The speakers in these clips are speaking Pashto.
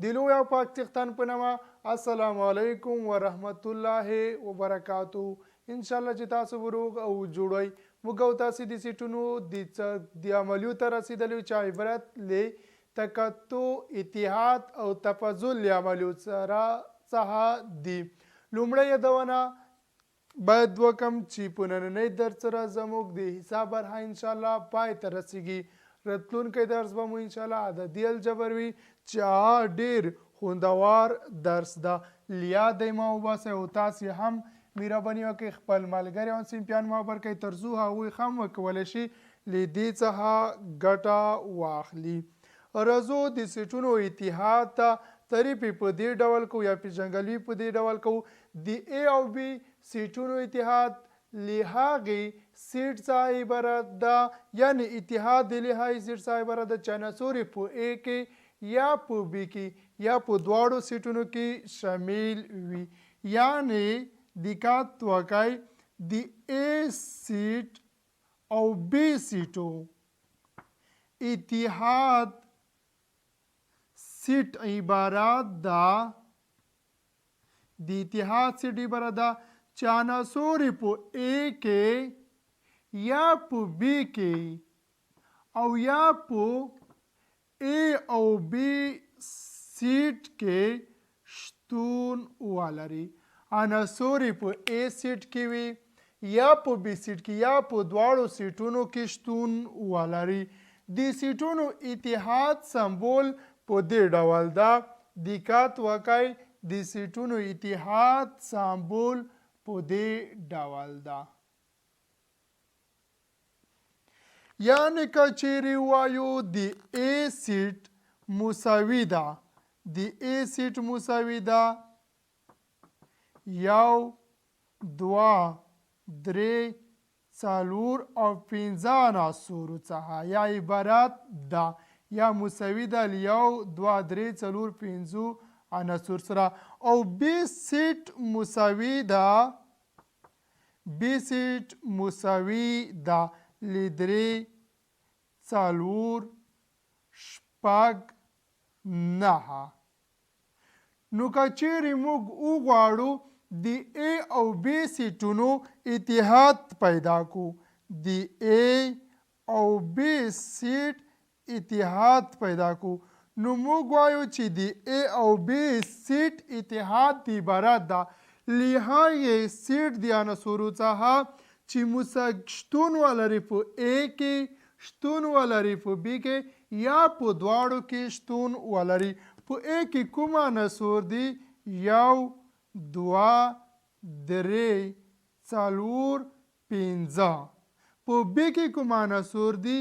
د لوی او پاک څښتن په نامه السلام علیکم ورحمت الله وبرکاتو. انشاءالله چې تاسو به روغ او جوړ وئ. موږ او تاسې د سیټونو د عملیو ته رسېدلي یو چې عبرت له تکتو اتحاد او تفضل له عملیو څخه دي. لومړی یادونه باید وکم چې په نننۍ درس سره زموږ د حساب برخه انشاءالله پای ته رسیږي. راتلونکی درس به مو انشاءالله عددي الجبر وي چې ډېر خوندور درس ده. یاد دی ما وباسئ او تاسې هم مهرباني وکړئ خپل ملګري او صنفیان مخبر کړئ تر څو هغوی هم وکولی شي له دې څخه ګټه واخلي. راځو د سیټونو اتحاد ته تعریف په دې ډول کوو یا پیژندګلوي په دې ډول کوو. د A او B سیټونو اتحاد له هغې سیټ څخه عبارت ده، یعنې اتحاد د لهغې سیټ څخه عبارت ده چې عناصر یې په A کې یا په B کې یا په دواړو سیټونو کې شامل وي. یعنې دقت وکړئ د A سیټ او B سیټو اتحاد سیټ عبارت ده د اتحاد سیټ عبارت ده چې عناصر په A کې یا په B کې او یا په A او B سیټ کې شتون ولري. عناصر په A سیټ کې وي یا په B سیټ کې یا په دواړو سیټونو کې شتون ولري. د سیټونو اتحاد سمبول په دې ډول ده. دقت وکړئ د سیټونو اتحاد سمبول په دې ډول ده. یعنې که چیرې وایو د A سیټ مساوي ده، د A سیټ مساوي ده 1 2 3 4 او 5 عناصرو څخه یا عبارت ده یا مساوي ده له 1 2 3 4 5 عناصر سره. او B سیټ مساوي ده B سیټ مساوي ده له 3 4 6 9. نو که چیرې موږ وغواړو د A او B سیټونو اتحاد پیدا کړو، د A او B سیټ اتحاد پیدا کړو، نو موږ وایو چې د A او B سیټ اتحاد عبارت ده له هغې سیټ د عناصرو څخه چې شتون ولري په A کې، شتون ولري په B کې یا په دواړو کې شتون ولري. په A کې کوم عناصر دي؟ 1 2 3 4 5. په B کې کوم عناصر دي؟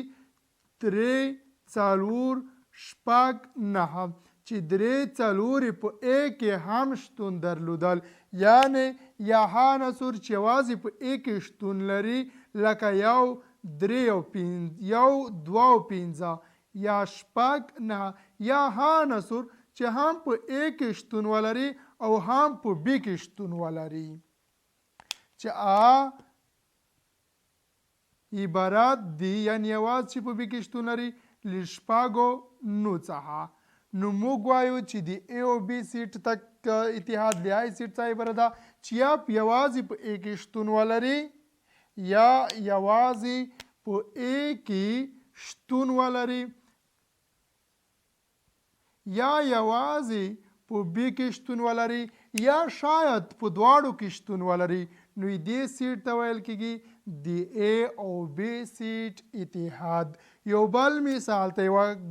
3 4 6 9. چې 3 4 په A کې هم شتون درلودل، یعنې یا هغه عناصر چې یوازې په A کې شتون لري لکه 1 3 او 5 1 2 او 5 یا 6 9، یا هغه عناصر چې هم په A کې شتون ولري او هم په B کې شتون ولري. چې عبارت دي یعنې یوازې چې په B کې شتون لري له 6 9 څخه. نو موږ وایو چې د A او B سیټ تک اتحاد له هغې سیټ څخه عبارت ده چې یا یوازې په A کې شتون ولري یا یوازې په A کې شتون ولري یا یوازې په B کې شتون ولري یا شاید په دواړو کې شتون ولري. نو دې سیټ ته ویل کېږي د A او B سیټ اتحاد. یو بل مثال ته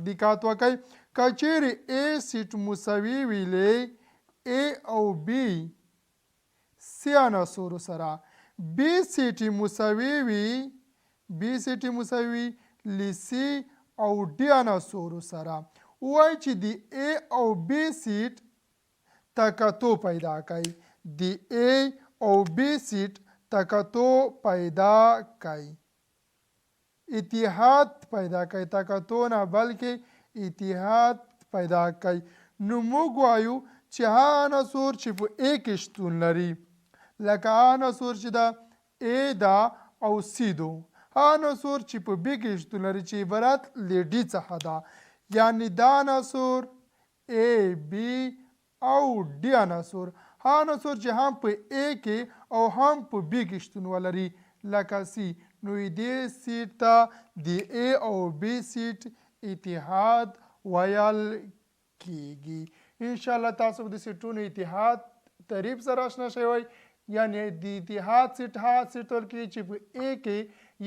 دقت وکړئ. که چیرې A سیټ مساوي وي له A او B 3 عناصرو سره، B سیټ مساوي وي B سیټ مساوي له C او D عناصرو سره، وایي چې د A او B سیټ تکتو پیدا کوي. د A او B سیټ تکتو پیدا کوي، اتحاد پیدا کوي، تکتو نه بلکې اتحاد پیدا کوي. نو موږ وایو چې هغه عناصر چې په A کې شتون لري لکه هغه عناصر چې ده A ده او C ده، هغه عناصر چې په B کې شتون لري چې عبارت له D څخه ده، یعنې دا عناصر A B او D عنصر ها عنصر چې هم په A کې او هم په B کې شتون ولري لکه C نو دې سیټ ته د A او B سیټ اتحاد ویل کیږي انشاءالله تاسو به د سیټونو اتحاد تعریف سره آشنا شوی یعنی د اتحاد سیټ هغه سیټ ورکړي چې په A کې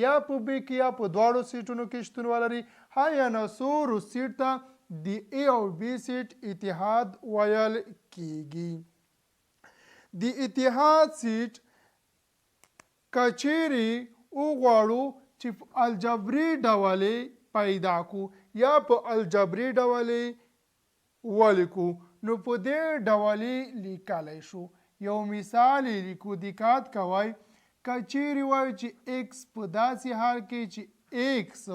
یا په B کې یا په دواړو سیټونو کې شتون ولري هغه عنصرو سیټ ته د A او B سیټ اتحاد ویل کیږي د اتحاد سیټ کچيري وغواړو چې په الجبري ډول پیدا کو یا په الجبري ډول ولیکو نو په دې ډول لیکلی شو یو مثال لیکو دقت کوئ کچيري وایو چې x په داسې حال کې چې x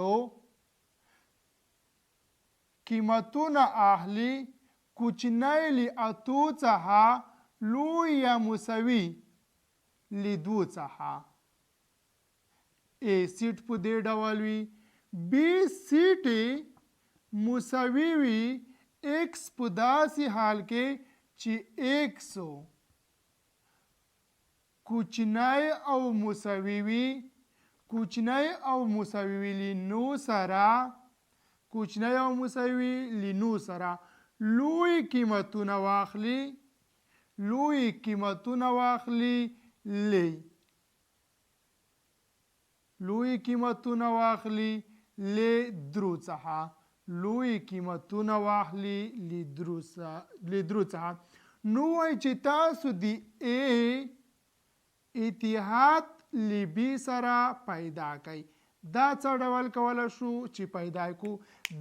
قیمتونه اخلي کوچنی له اتو څخه لوی یا مساوي له دوو څخه A سیټ په دې ډول وي B سیټ مساوي وي x په داسې حال کې چې x کوچنی او مساوي وي کوچنی او مساوي وي لنو سره کوچنی او مساوي لنو سره لوی قیمتونه واخلي لوی قیمتونه واخلي لی لوی قیمتونه واخلي لی درو څخه لوی قیمتونه واخلي لی درو څخه نو وایي چې تاسو د A اتحاد لی B سره پیدا کوي دا څه ډول کولی شو چې پیدا کو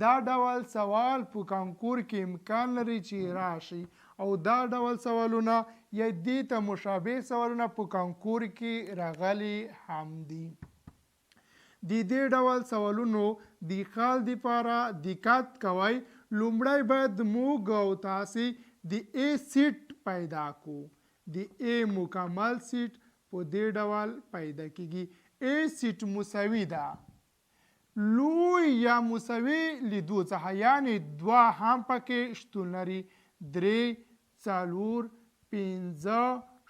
دا ډول سوال په کانکور کې امکان لري چې راشي او دا ډول سوالونه یا دې ته مشابه سوالونه په کانکور کې راغلي هم دي د دې ډول سوالونو د خال دپاره دقت کوئ لومړی باید موږ او تاسې د A سیټ پیدا کو د A مکمل سیټ په دې ډول پیدا کیږي A سیټ مساوي ده لوی یا مساوي له دوو څخه یعنی دوه هم پکې شتون لري درې څلور پنځه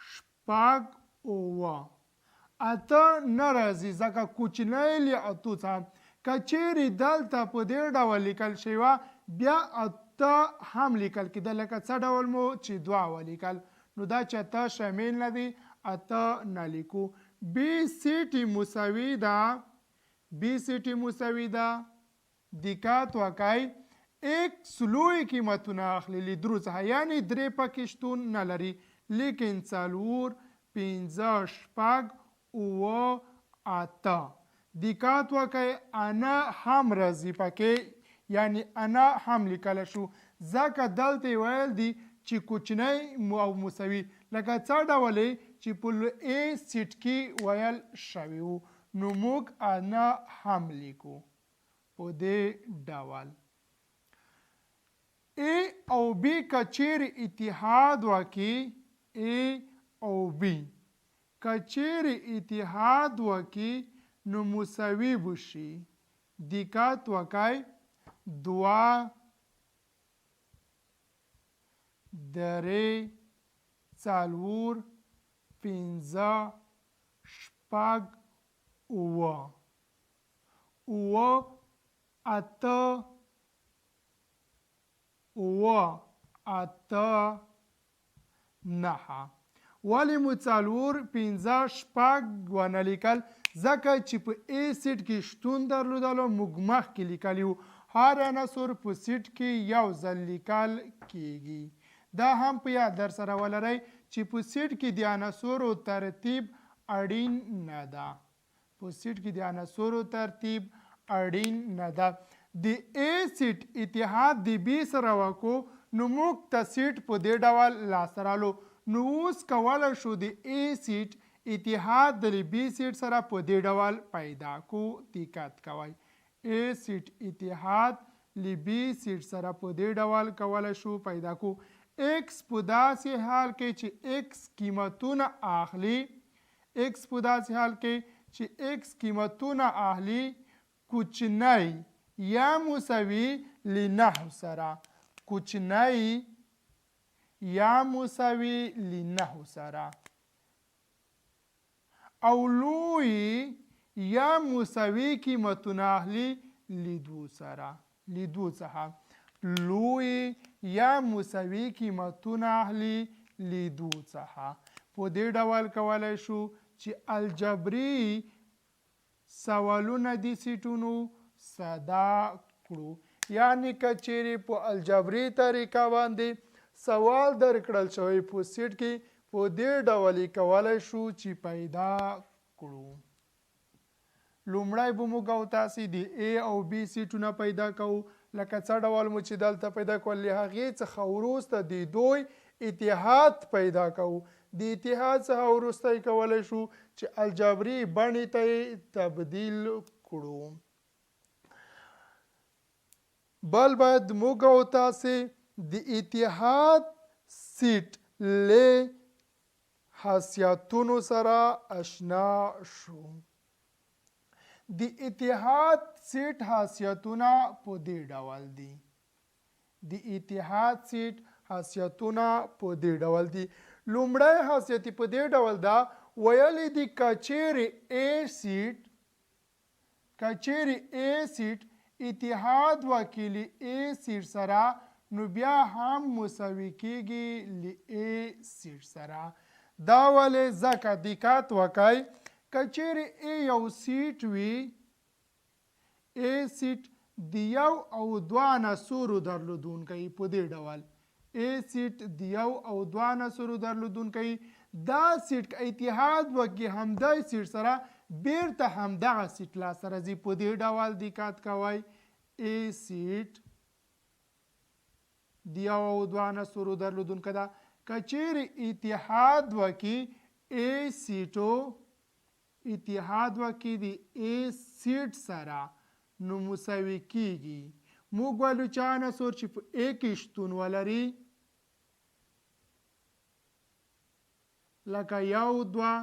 شپږ اووه اته نه راځي ځکه کوچنی له اتو څخه که چیرې دلته په دې ډول لیکل شوی بیا اته هم لیکل کېده لکه څه ډول مو چې دوه ولیکل نو دا چې اته شامل نه دي اته نه لیکو B سیټ مساوي ده B سیټ مساوي ده دقت وکئ x لوی قیمتونه اخلي له درو څخه یعنی درې پکې شتون نه لري لیکن څلور پنځه شپږ اووه اته دقت وکئ انا هم راځي پکې یعنی انا هم لیکلی شو ځکه دلته یې ویل دي چې کوچنی او مساوي لکه څه ډول چې په A سیټ کې ویل شوي وو نو موږ انا هم لیکو په دې ډول A او B که چیرې اتحاد وکړي A او B که چیرې اتحاد وکړي نو مساوي بشي دقت وکئ دوه درې څلور پنځه شپږ اووه اووه اته اووه اته نهه ولې مو څلور پنځه شپږ ونه لیکل ځکه چې په A سیټ کې شتون درلودلو موږ مخکې لیکلي وو هر عنصر په سیټ کې یو ځل لیکل کیږي دا هم په یاد در سره ولرئ چې په سیټ کې د عناصرو ترتیب اړین نه ده په سیټ کې د عناصرو ترتیب اړین نه ده د A سیټ اتحاد د B سره وکړو نو موږ ته سیټ په دې ډول لاسته رالو نو اوس کولی شو د A سیټ اتحاد د B سیټ سره په دې ډول پیدا کو دقت کوئ A سیټ اتحاد له B سیټ سره په دې ډول کولی شو پیدا کو x په داسې حال کې چې x قیمتونه اخلي x په داسې حال کې چې x قیمتونه اخلي کوچنی یا مساوي له 9 سره کوچنی یا مساوي لنهو سره او لوی یا مساوي قیمتونه اخلي لیدو سره لیدو څخه لوی یا مساوي قیمتونه اخلي لیدو څخه په دې ډول کولی شو چې الجبري سوالونه د سیټونو ساده کړو یعنی که چیرې په الجبري طریقه باندې سوال درکړل شوی په سیټ کې په دې ډول یې کولی شو چې پیدا کړو لومړی به موږ او تاسې د A او B سیټونه پیدا کوو لکه څه ډول مو چې دلته پیدا کول له هغې څخه وروسته د دوی اتحاد پیدا کوو د اتحاد څخه وروسته یې کولی شو چې الجبري بڼې ته یې تبدیل کړو بل باید موږ او تاسې د اتحاد سیټ له خاصیتونو سره آشنا شو د اتحاد سیټ خاصیتونه په دې ډول دي د اتحاد سیټ خاصیتونه په دې ډول دي لومړی خاصیت په دې ډول ده ویلې دي کچېرې A سیټ اتحاد وکړي له A سیټ سره نو بیا هم مساوي کیږي له A سیټ سره دا ولې ځکه دقت وکړئ که چیرې A یو سیټ وي A سیټ د یو او دوه عناصرو درلودونکی په دې ډول A سیټ د یو او دوه عناصرو درلودونکی دا سیټ که اتحاد وکړي همدغه سیټ سره بیرته همدغه سیټ لاسته راځي په دې ډول دقت کوئ A سیټ د یو او دوه عناصرو درلودونکی ده که چیرې اتحاد وکړي A سیټو اتحاد وکړي د A سیټ سره نو مساوي کیږي موږ وایو چې عناصر چې په A کې شتون ولري لکه یو دوه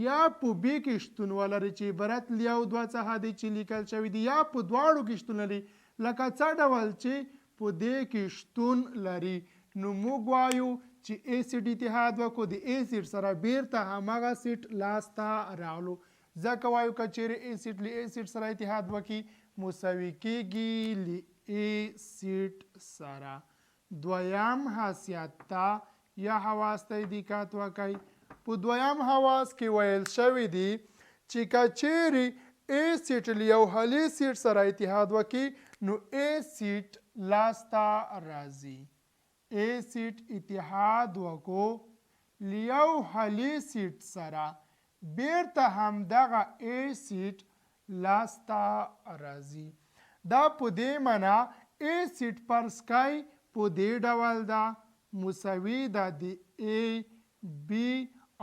یا په B کې شتون ولري چې عبارت له یو دوه څخه دی چې لیکل شوي دي یا په دواړو کې شتون لري لکه څه ډول چې په دې کې شتون لري نو موږ وایو چې A سیټ اتحاد وکړو د A سیټ سره بیرته همغه سیټ لاسته راغلو ځکه وایو که چیرې A سیټ له A سیټ سره اتحاد وکړي مساوي کیږي له A سیټ سره دویم خاصیت ته یا حواس ته دقت وکړئ په دویم حواس کې ویل شوي دي چې که چیرې A سیټ له یو حلي سیټ سره اتحاد وکړي نو A سیټ لاسته راځي A سیټ اتحاد وکړو له یو حلي سیټ سره بیرته همدغه A سیټ لاسته راځي دا په دې معنا A سیټ فرض کړئ په دې ډول ده مساوي ده د A B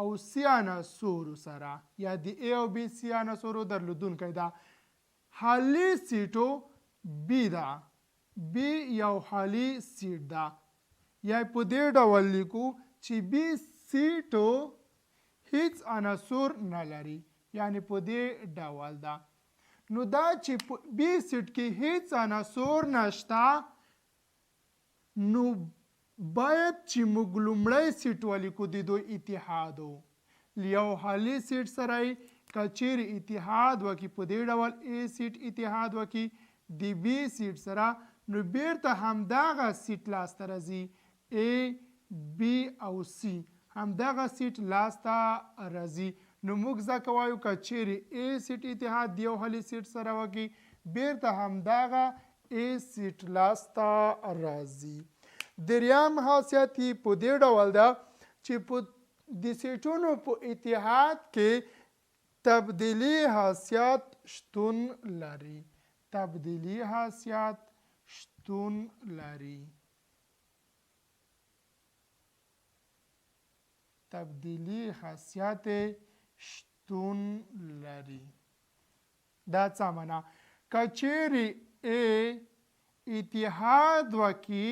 او C عناصرو سره یا د A او B C عناصرو درلودونکی ده حلي سیټو B ده B یو حلي سیټ ده یا په دې ډول لیکو چې B سیټو هیڅ عناصر نه لري یعنی په دې ډول ده نو دا چې په B سیټ کې هیڅ عناصر نشته نو باید چې موږ لومړی سیټ ولیکو د دوی اتحادو له یو حلي سیټ سره یې که چیرې اتحاد وکړي په دې ډول A سیټ اتحاد وکړي د B سیټ سره نو بیرته همدغه سیټ لاسته راځي A B او C همدغه سیټ لاسته راځي نو موږ ځکه وایو که چیرې A سیټ اتحاد د یو حلي سیټ سره وکړي بیرته همدغه A سیټ لاسته راځي دریم خاصیت یې په دې ډول ده چې په د سیټونو په اتحاد کې تبدیلي خاصیت شتون لري تبدیلي خاصیت شتون لري تبدیلي خاصیت شتون لري دا څه معنا که چیرې A اتحاد وکړي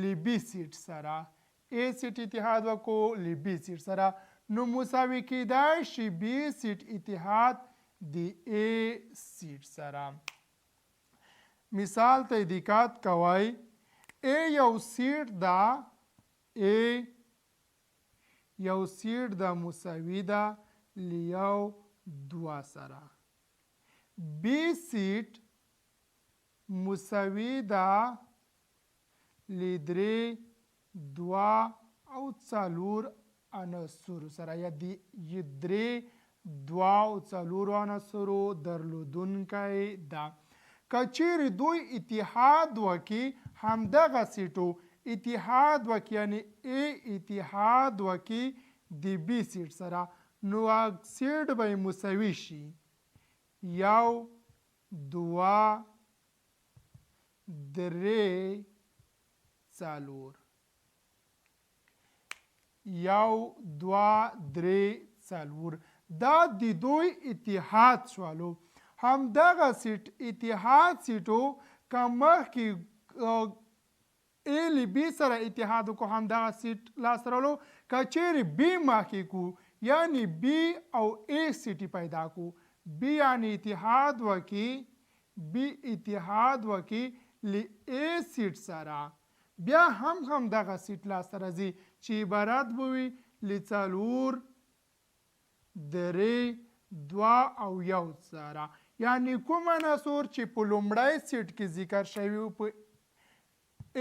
له B سیټ سره A سیټ اتحاد وکړو له B سیټ سره نو مساوي کیدای شي B سیټ اتحاد د A سیټ سره مثال ته دقت کوئ A یو سیټ ده A یو سیټ ده مساوي ده له یو دوه سره B سیټ مساوي ده له درې دوه او څلور عناصرو سره یا د درې دوه او څلورو عناصرو درلودونکی ده که چیرې دوی اتحاد وکړي همدغه سیټو اتحاد وکړي یعنې A اتحاد وکړي د B سیټ سره نو سیټ به یې مساوي شي یو دوه درې څلور یو دوه درې څلور دا د دوی اتحاد شولو همدغه سیټ اتحاد سیټو که مخکې A له B سره اتحاد وکړو همدغه سیټ لاسته راوړو که چیرې B مخکې کړو یعنې B او A سیټ پیدا کړو B یعنې اتحاد وکړي B اتحاد وکړي له A سیټ سره بیا هم دغه سیټ لاسته راځي چې عبارت به وي له څلور درې دوه او یو سره یعنې کوم عناصر چې په لومړی سیټ کې ذکر شوي وو په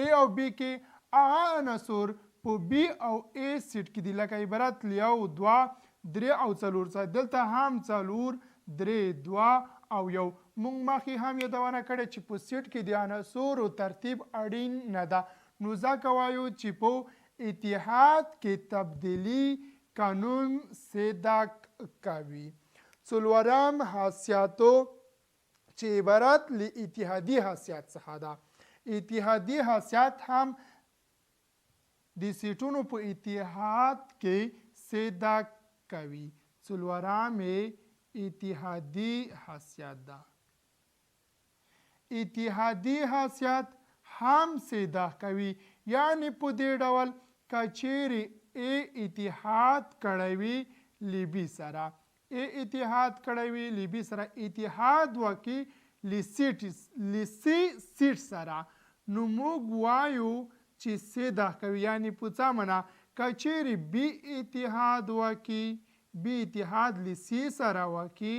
A او B کې هغه عناصر په B او A سیټ کې دي لکه عبارت له یو دوه درې او څلور څخه دلته هم څلور درې دوه او یو موږ مخکې هم یادونه کړې چې په سیټ کې د عناصرو ترتیب اړین نه ده نو ځکه وایو چې په اتحاد کې تبدیلي قانون صدق کوي څلورم حیثیتو چې عبارت له اتحادي حیثیت څخه ده اتحادي حیثیت هم د سیټونو په اتحاد کې صدق کوي څلورم اتحادي حیثیت ده اتحادي حیثیت هم صدق کوي یعنی په دې ډول که چیرې A اتحاد کړی وي له B سره A اتحاد کړی وي له B سره اتحاد وکړي له C سیټ سره نو موږ وایو چې صدق کوي یعنی په څه معنا که چیرې B اتحاد وکړي B اتحاد له C سره وکړي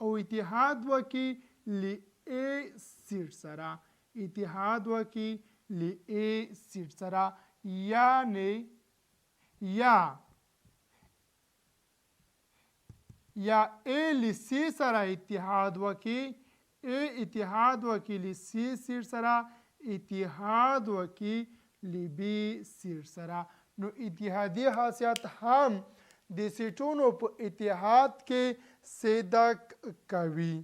او اتحاد وکړي له A سیټ سره اتحاد وکړي له A سیټ سره یعنی یا A له C سره اتحاد وکړي A اتحاد وکړي له C سیټ سره اتحاد وکړي له B سیټ سره نو اتحادي حیثیت هم د سیټونو په اتحاد کې صدق کوي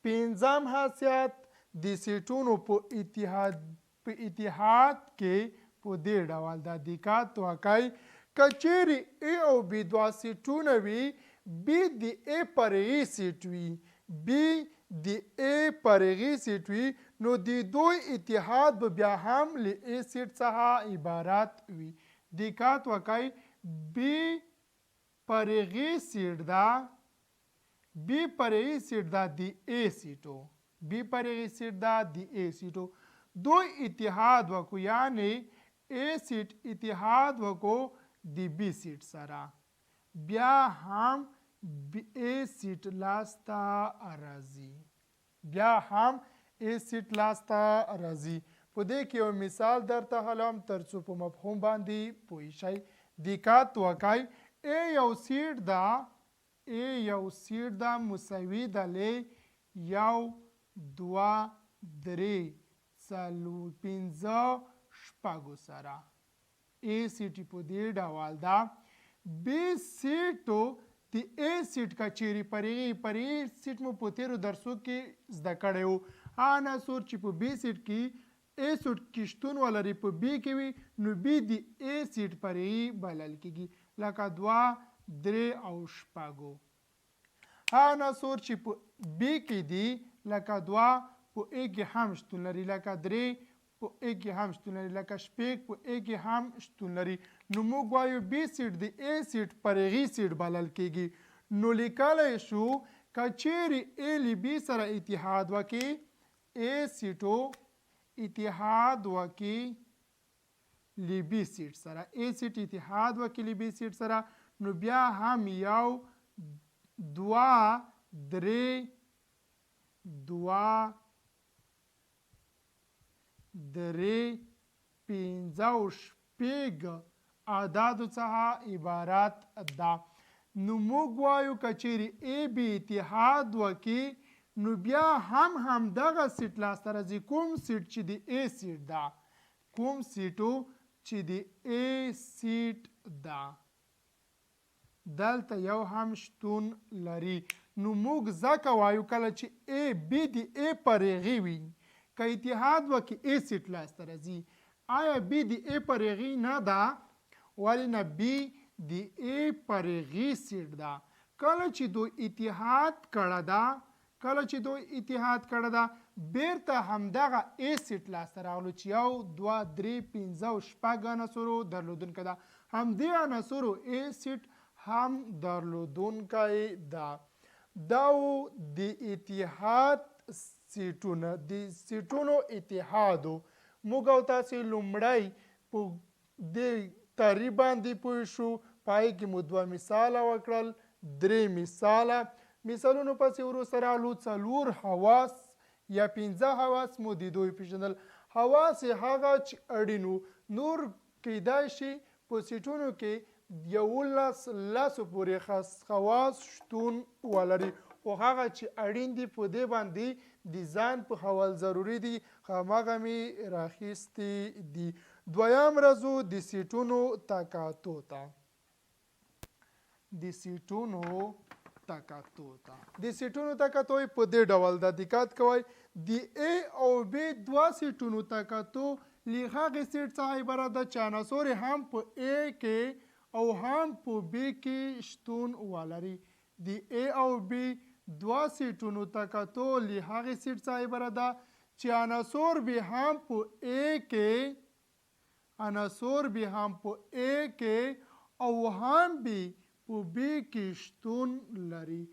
پنځم حیثیت د سیټونو په اتحاد کې په دې ډول د دقت وکړئ که چیرې A او B دوه سیټونه وي B د A فرعي سیټ وي B د A فرعي سیټ وي نو د دوی اتحاد به بیا هم له A سیټ څخه عبارت وي دقت وکړئ B فرعي سیټ ده B فرعي سیټ ده د A سیټو B فرعي سیټ ده د A سیټو دوی اتحاد وکړو یعنی A سیټ اتحاد وکړو د B سیټ سره بیا هم A سیټ لاسته راځي په دې کې یو مثال درته حلم ترڅو په مفهوم باندې پوه شئ دقت وکړئ A یو سیټ ده مساوي ده له یو دوه درې څلور پنځه شپږو سره A سیټ په دې ډول ده B سیټو د A سیټ که چیرې فرعي سیټ مو په تیرو درسو کې زده کړی وو هغه عناصر چې په B سیټ کې A سیټ کې شتون ولري په B کې وي نو B د A سیټ فرعي بلل کېږي لکه دوه درې او شپږو هغه عناصر چې په B کې دي لکه دوه په A کې هم شتون لري لکه درې په A کې هم شتون لري لکه شپږ په A کې هم شتون لري نو موږ وایو B سیټ د A سیټ فرعي سیټ بلل کېږي نو لیکلی شو که چیرې A له B سره اتحاد وکړي A سیټو اتحاد وکړي له بي سیټ سره A سیټ اتحاد وکړي له بي سیټ سره نو بیا هم یو دوه درې پنځه او شپږ اعدادو څخه عبارت ده. نو موږ وایو که چیرې A B اتحاد وکړي نو بیا هم همدغه سیټ لاسته راځي. کوم سیټ چې د A سیټ ده، کوم سیټو چې د A سیټ ده دلته یو هم شتون لري. نو موږ ځکه وایو کله چې A B د A پر هغې وي که اتحاد وکړي A سیټ لاسته راځي. آیا B د A پر هغې نه ده؟ ولې نه؟ B د A پر هغې سیټ ده. کله چې دوی اتحاد کړه ده بیرته همدغه A سیټ لاسته راغلو چې یو دوه درې پنځه او شپږ عناصرو درلودونکی ده. همدې عناصرو A سیټ هم درلودونکی ده. دا و د اتحاد سیټونه، د سیټونو اتحادو. موږ او تاسې لومړی په دې تعریف باندې پوه شو. پای کې مو دوه مثاله وکړل، درې مثالونو پسې وروسته راغلو څلور حواس یا پنځه حواس مو د دوی پېژندل. حواس هغه چې اړین وو، نور کیدای شي په سیټونو کې 11 پورې خواص شتون ولري، خو هغه چې اړین دي په دې باندې د ځان په حوال ضروري دي، هماغه مې راخیستي دي. دویم راځو د سیټونو تکاتو ته. د سیټونو تکاتو په دې ډول ده. دقت کوئ، د A او B دوه سیټونو تکاتو له هغې سیټ څخه عبارت ده چې عناصر هم په A کې او هم په B کې شتون ولري. د A او B دوه سیټونو تکاتو له هغې سیټ څخه عبارت ده چې عناصر به هم په A کې او هم به په B کې شتون لري.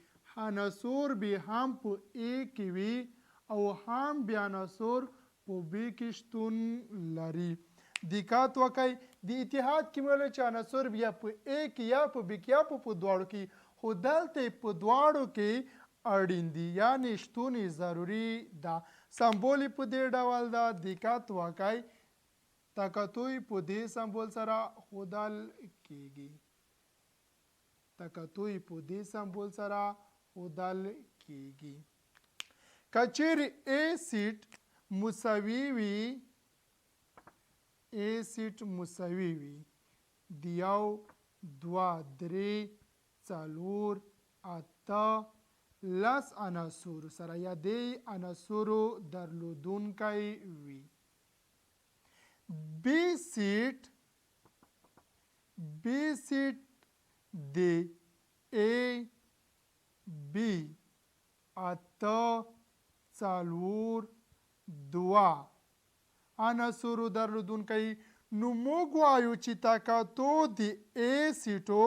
عناصر به هم په A کې وي او هم به عناصر په B کې شتون لري. دقت وکړئ، د اتحاد کې مې ویل چې عناصر یا په A کې یا په B کې یا په دواړو کې، خو دلته په دواړو کې اړین دي، یعنې شتون ضروري ده. سمبول په دې ډول ده. دقت وکړئ، تکاتو په دې سمبول سره ښودل کیږي. که چیرې A سیټ مساوي وي د یو دوه درې څلور اته لس عناصرو سره یا د عناصرو درلودونکی وي. B سیټ د A B اته څلور دوه عناصرو درلودونکی. نو موږ وایو چې تکاتو د A سیټو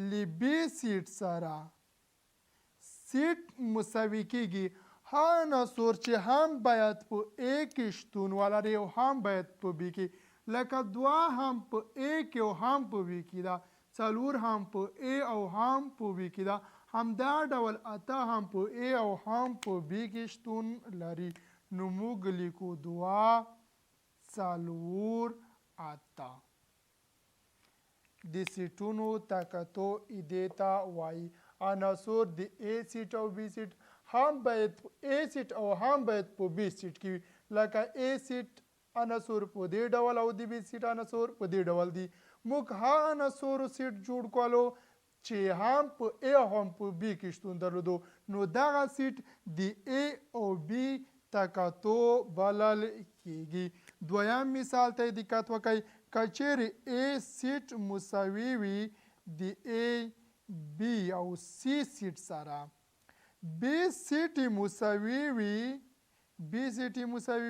له B سیټ سره سیټ مساوي کیږي. هغه عناصر چې هم باید په A کې شتون ولري او هم باید په B کې، لکه دوه هم په A کې او هم په B کې ده، څلور هم په A او هم په B کې ده، همدا ډول اته هم په A او هم په B کې شتون لري. نو موږ لیکو دوه څلور اته. د سیټونو تکاتو دې ته وایي. عناصر د A سیټ او B سیټ هم باید په A سیټ او هم باید په B سیټ کې وي، لکه A سیټ عناصر په دې ډول او د B سیټ عناصر په دې ډول دي. موږ هغه عناصرو سیټ جوړ کولو چې هم په A او هم په B کې شتون درلودو، نو دغه سیټ د A او B تکاتو بلل کیږي. دویم مثال ته دقت وکړئ، که چیرې A سیټ مساوي وي د A B او C سیټ سره، B سیټ مساوي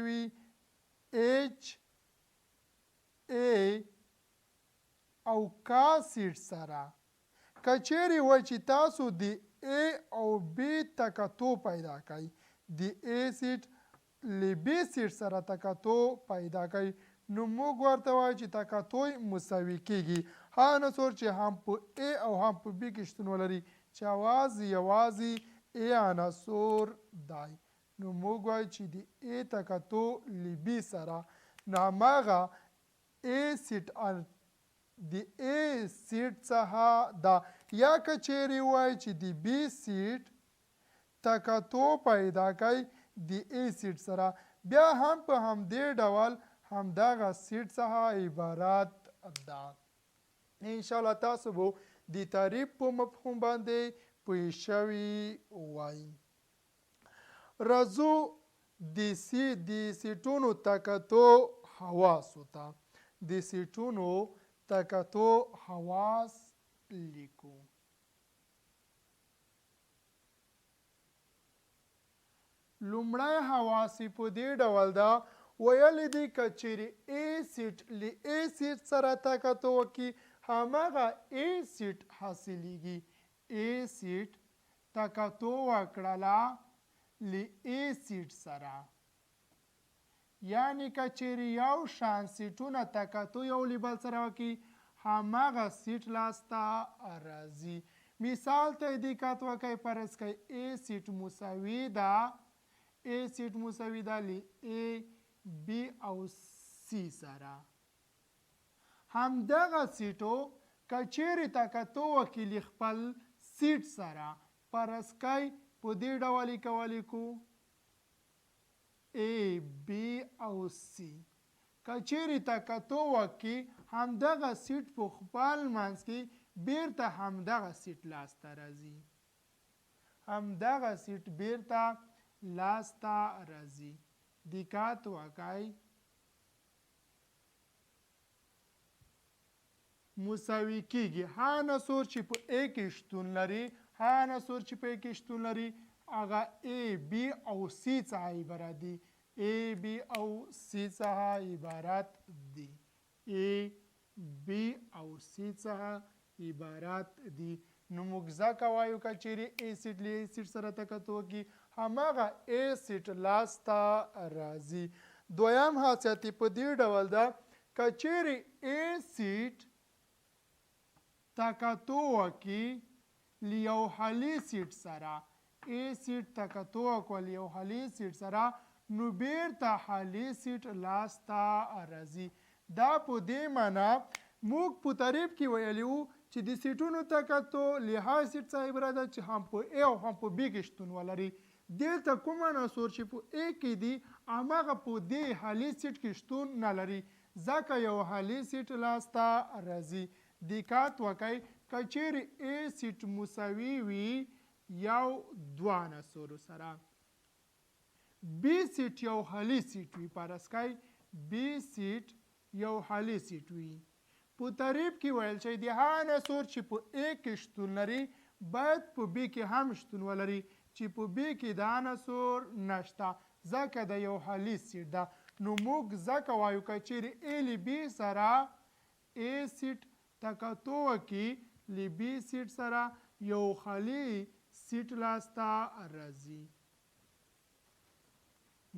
وي H A او K سیټ سره. که چیرې وای چې تاسو د A او B تکتو پیدا کوي د A سیټ له B سیټ سره تکتو پیدا کوي نو موږ ورته وایو چې تکتو مساوي کیږي هغه عنصر چې هم په A او هم په B کې شتون ولري چې یوازې A عنصر دی نو موږ وایو چې د A تکتو له B سره نو هماغه A سیټ د A سیټ څخه دا یا که چیرې وایي چې د B سیټ تکتو پیدا کوي د A سیټ سره بیا هم په همدې ډول همدغه سیټ څخه عبارت ده انشاءالله تاسو به د تعریف په مفهوم باندې پوه شوي وای راځو د سیټونو تکتو حواسو ته د سیټونو تکتو حواس لیکو لومړی حواس په دې ډول ده ویلی دی که چیرې A سیټ له A سیټ سره تکتو وکړي هماغه A سیټ حاصلیږي A سیټ تکتو وکړله له A سیټ سره یعنی که چیرې یو شان سیټونه تکتو یو له بل سره وکړي هماغه سیټ لاسته راځي مثال ته دقت وکړئ فرض کړئ A سیټ مساوي ده A سیټ مساوي ده له A B او C سره همدغه سیټو که چیرې تکتو وکړي له خپل سیټ سره فرض کړئ په دې ډول یې کولی کړو A B او C که چیرې تکتو وکړي همدغه سیټ په خپل منځ کې بیرته همدغه سیټ لاسته راځي همدغه سیټ بیرته لاسته راځي دقت وکړئ مساوي کیږي هغه عنصر چې په A کې شتون لري هغه عنصر چې په A کې شتون لري هغه A B او C څخه عبارت دي A B او C څخه عبارت دي A B او C څخه عبارت دي نو موږ ځکه وایو که چیرې A سیټ له A سیټ سره تکتو وکړي هماغه A سیټ لاسته راځي دویم حالت په دې ډول ده که چیرې A سیټ تکتو وکړي له یو حلي سیټ سره A سیټ تکتو وکړه له یو حلي سیټ سره نو بیرته حلي سیټ لاسته راځي دا په دې معنا موږ په تعریف کې ویلي وو چې د سیټونو تکتو له هغه سیټ څخه عبارت ده چې هم په A او هم په B کې شتون ولري دلته کوم عنصر چې په A کې دي هماغه په دې حلي سیټ کې شتون نه لري ځکه یو حلي سیټ لاسته راځي دقت وکړئ که چیرې A سیټ مساوي وي یو دوه عنصرو سره B سیټ یو حلي سیټ وي فرض کړئ B سیټ یو حلي سیټ وي په تعریف کې ویل شوی د هغه عنصر چې په A کې شتون لري باید په B کې هم شتون ولري چې په B کې دا عنصر نشته ځکه د یو حلي سیټ ده نو موږ ځکه وایو که چیرې A له B سره A سیټ تکتو وکړي له B سیټ سره یو خالي سیټ لاسته راځي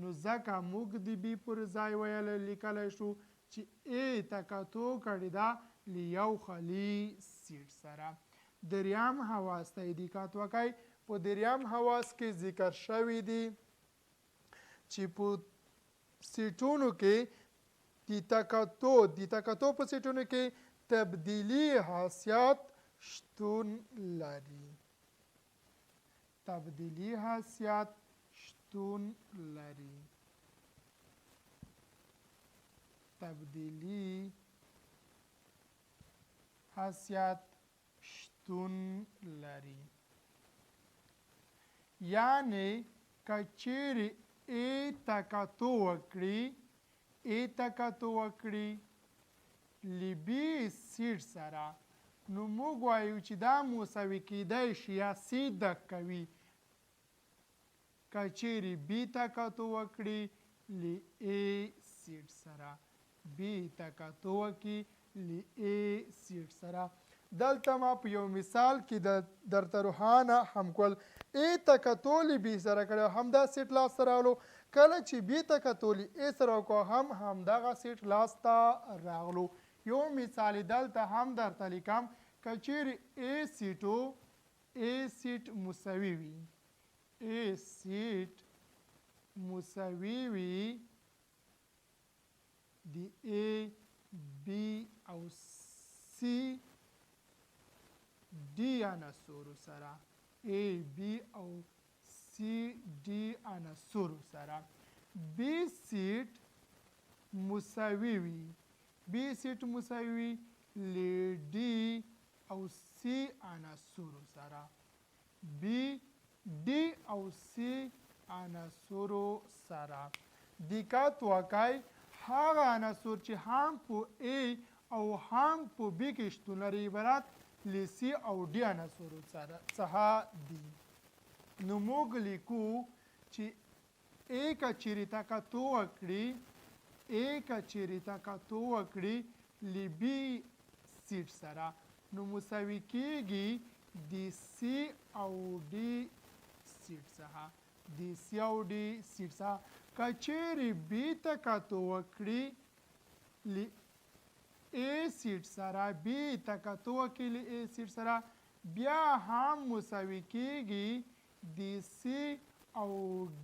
نو ځکه موږ د B پر ځای لیکلی شو چې A تکتو کړې ده له یو خالي سیټ سره دریم حواس ته دقت وکړئ په دریم حواس کې ذکر شوي دي چې په سیټونو کې د تکتو په سیټونو کې تبدیلي حیثیت شتون لري تبدیلي حیثیت شتون لري تبدیلي حیثیت شتون لري یعنی که چیرې A تکتو وکړي له B سیټ سره نو موږ وایو چې دا مساوي کیدی شي یا صدق کوي که چیرې B تکتو وکړي له A سیټ سره B تکتو وکړي له A سیټ سره دلته ما په یو مثال کې درته روښانه هم کول ا ته کتولي بي سره کړی همدا سیټ لاسته راغلو کله چې بي ته کتولي ا سره وکړو همدغه سیټ لاسته راغلو یو مثال دلته هم درته لیکم که چیرې ا سیټ مساوي وي ا سیټ مساوي وي د A, B او C D عناصرو سره A, B او C, D عناصرو سره B سیټ مساوي وي B سیټ مساوي وي ل D او C عناصرو سره B, D او C عناصرو سره دقت وکړئ هغه عناصر چې هم په A او هم په B کې شتون لري عبارت له C او D عناصرو څخه دي نو موږ لیکو چې A که چیرې تکتو وکړي له B سیټ سره نو مساوي کیږي د C او D سیټ څخه د C او D سیټ څخه که چیرې B تکتو وکړي له A سیټ سره B تکتو وکړي له A سیټ سره بیا هم مساوي کیږي د C او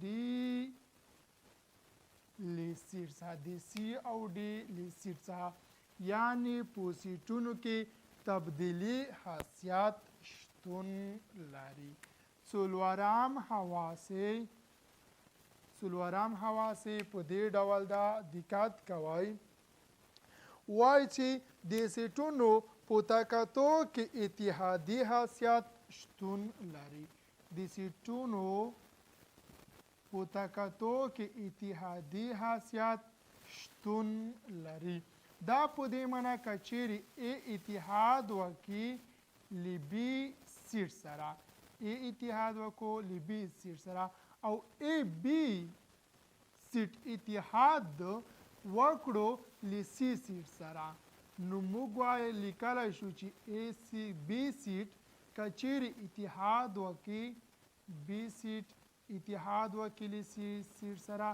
D له سیټ څخه د C او D له سیټ څخه یعنی په سیټونو کې تبدیلي حیثیت شتون لري څلورم حواسې په دې ډول ده دقت کوئ وایي چې د سیټونو په تکتو کې اتحادي حیثیت شتون لري د سیټونو په تکتو کې اتحادي حیثیت شتون لري دا په دې معنی که چیرې A اتحاد وکړي له B سیټ سره A اتحاد وکړو له B سیټ سره او A B سیټ اتحاد وکړو له C سیټ سره نو موږ لیکلی شو چې B سیټ که چیرې اتحاد وکړي B سیټ اتحاد وکړي له C سیټ سره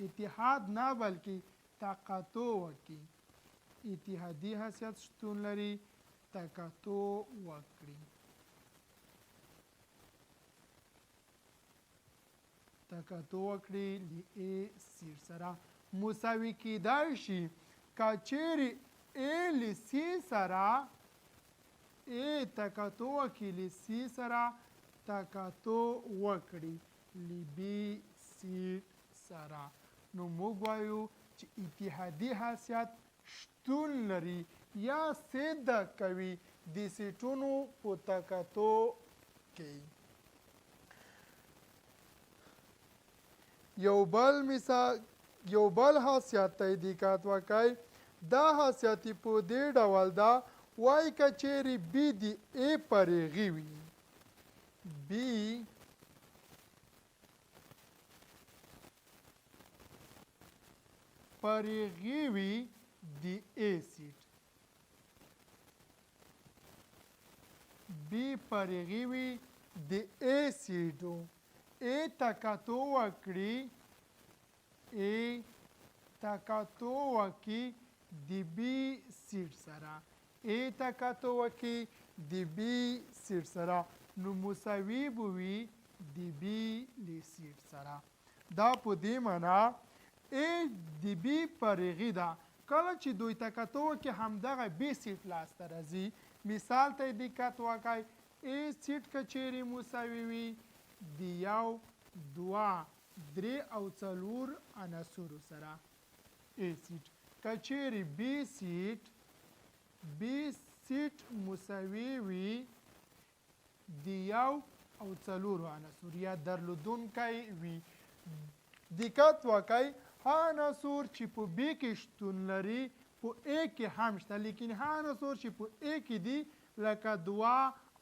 اتحاد نه بلکې تقاطع وکړي اتحادي حیثیت شتون لري تقاطع وکړي له A سیټ سره مساوي کیدای شي که چیرې A له C سره A تقاطع وکړي له C سره تقاطع وکړي له B سیټ سره نو موږ وایو چې اتحادي حیثیت شتون لري یا صدق کوي د سیټونو په تقاطع کې یو بل حیثیت ته دقت وکړئ دا حیثیت په دې ډول ده وایي که چیرې B د A پرېغي وي B پرېغي وي د A سیټ B پرېغي وي د A سیټو A تقاطع وکړي د B سیټ سره A تقاطع وکړي د B سیټ سره نو مساوي به وي د B له سیټ سره دا په دې معنا A د B پرېغي ده کله چې دوی تقاطع وکړي همدغه B سیټ لاسته راځي مثال ته دقت وکړئ A سیټ که چیرې مساوي وي د 1 2 3 او 4 عناصرو سره A سیټ که چیرې B سیټ مساوي وي د 1 او 4 عناصر یا درلودونکی وي دقت وکړئ عناصر چې په B کې شتون لري په A کې هم شته لیکن عناصر چې په A کې دي لکه 2